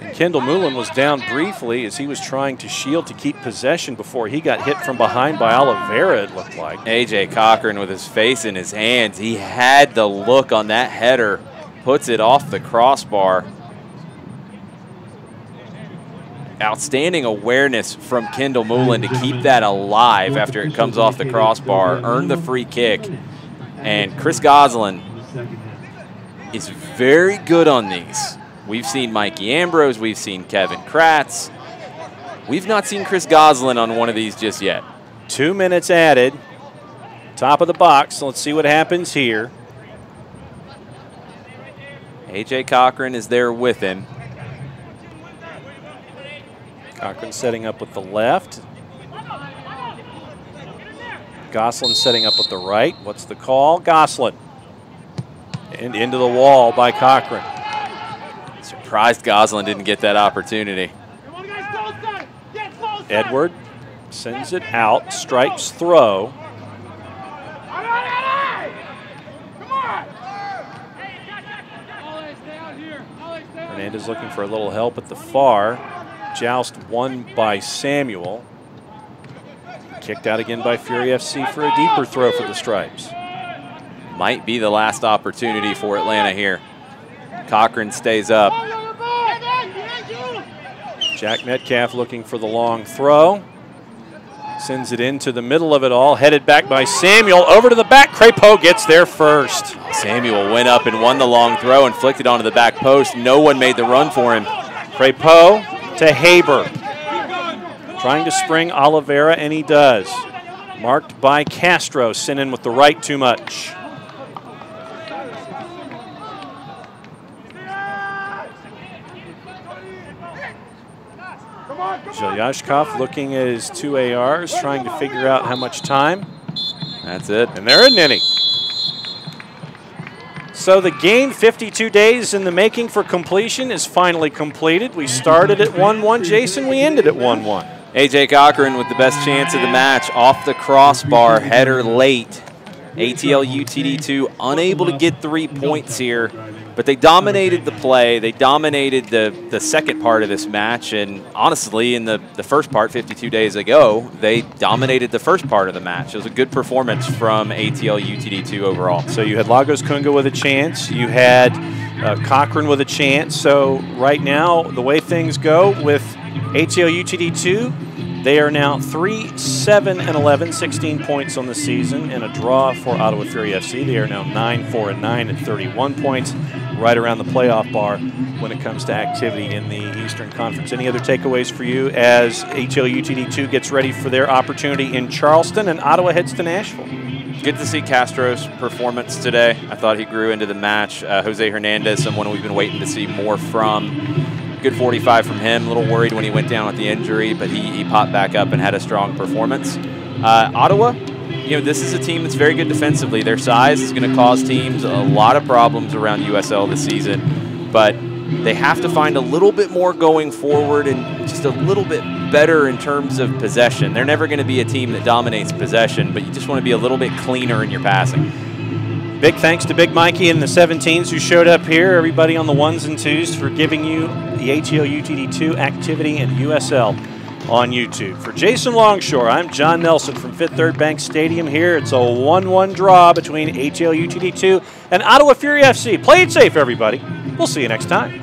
And Kendall Moulin was down briefly as he was trying to shield to keep possession before he got hit from behind by Oliveira, it looked like. A.J. Cochran with his face in his hands. He had the look on that header. Puts it off the crossbar. outstanding awareness from Kendall Moulin to keep that alive after it comes off the crossbar, earn the free kick. And Chris Goslin is very good on these. We've seen Mikey Ambrose, we've seen Kevin Kratz. We've not seen Chris Goslin on one of these just yet. 2 minutes added. Top of the box. Let's see what happens here. A.J. Cochran is there with him. Cochran setting up with the left. Goslin setting up with the right. What's the call? Goslin. And into the wall by Cochran. Surprised Goslin didn't get that opportunity. Edward sends it out. Stripes throw. Hernandez looking for a little help at the far. Joust won by Samuel. Kicked out again by Fury FC for a deeper throw for the Stripes. Might be the last opportunity for Atlanta here. Cochran stays up. Jack Metcalf looking for the long throw. Sends it into the middle of it all. Headed back by Samuel. Over to the back. Crepeau gets there first. Samuel went up and won the long throw and flicked it onto the back post. No one made the run for him. Crepeau to Haber. Trying to spring Oliveira, and he does. Marked by Castro. Sent in with the right too much. Zhelyashkov looking at his 2 ARs, trying to figure out how much time. That's it. And they're in inning. So the game, 52 days in the making for completion, is finally completed. We started at 1-1, Jason. We ended at 1-1. A.J. Cochran with the best chance of the match off the crossbar, header late. ATL UTD2 unable to get 3 points here, but they dominated the play. They dominated the second part of this match, and honestly, in the first part 52 days ago, they dominated the first part of the match. It was a good performance from ATL UTD2 overall. So you had Lagos Kunga with a chance. You had Cochran with a chance. So right now, the way things go with ATL UTD2, they are now 3-7-11, 16 points on the season, and a draw for Ottawa Fury FC. They are now 9-4-9 at 31 points, right around the playoff bar when it comes to activity in the Eastern Conference. Any other takeaways for you as ATL UTD2 gets ready for their opportunity in Charleston and Ottawa heads to Nashville? Good to see Castro's performance today. I thought he grew into the match. Jose Hernandez, someone we've been waiting to see more from. Good 45 from him. A little worried when he went down with the injury, but he popped back up and had a strong performance. Ottawa, this is a team that's very good defensively. Their size is going to cause teams a lot of problems around USL this season, but they have to find a little bit more going forward and just a little bit better in terms of possession. They're never going to be a team that dominates possession, but you just want to be a little bit cleaner in your passing. Big thanks to Big Mikey and the 17s who showed up here. Everybody on the 1s and 2s for giving you the ATL UTD2 activity and USL on YouTube. For Jason Longshore, I'm John Nelson from Fifth Third Bank Stadium here. It's a 1-1 draw between ATL UTD2 and Ottawa Fury FC. Play it safe, everybody. We'll see you next time.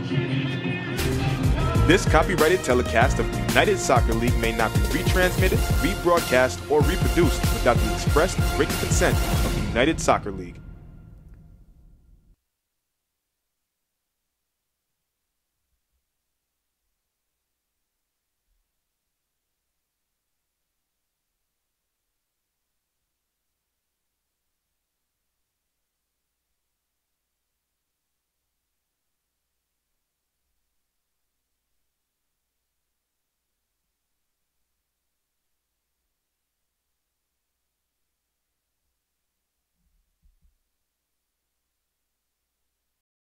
This copyrighted telecast of the United Soccer League may not be retransmitted, rebroadcast, or reproduced without the express written consent of the United Soccer League.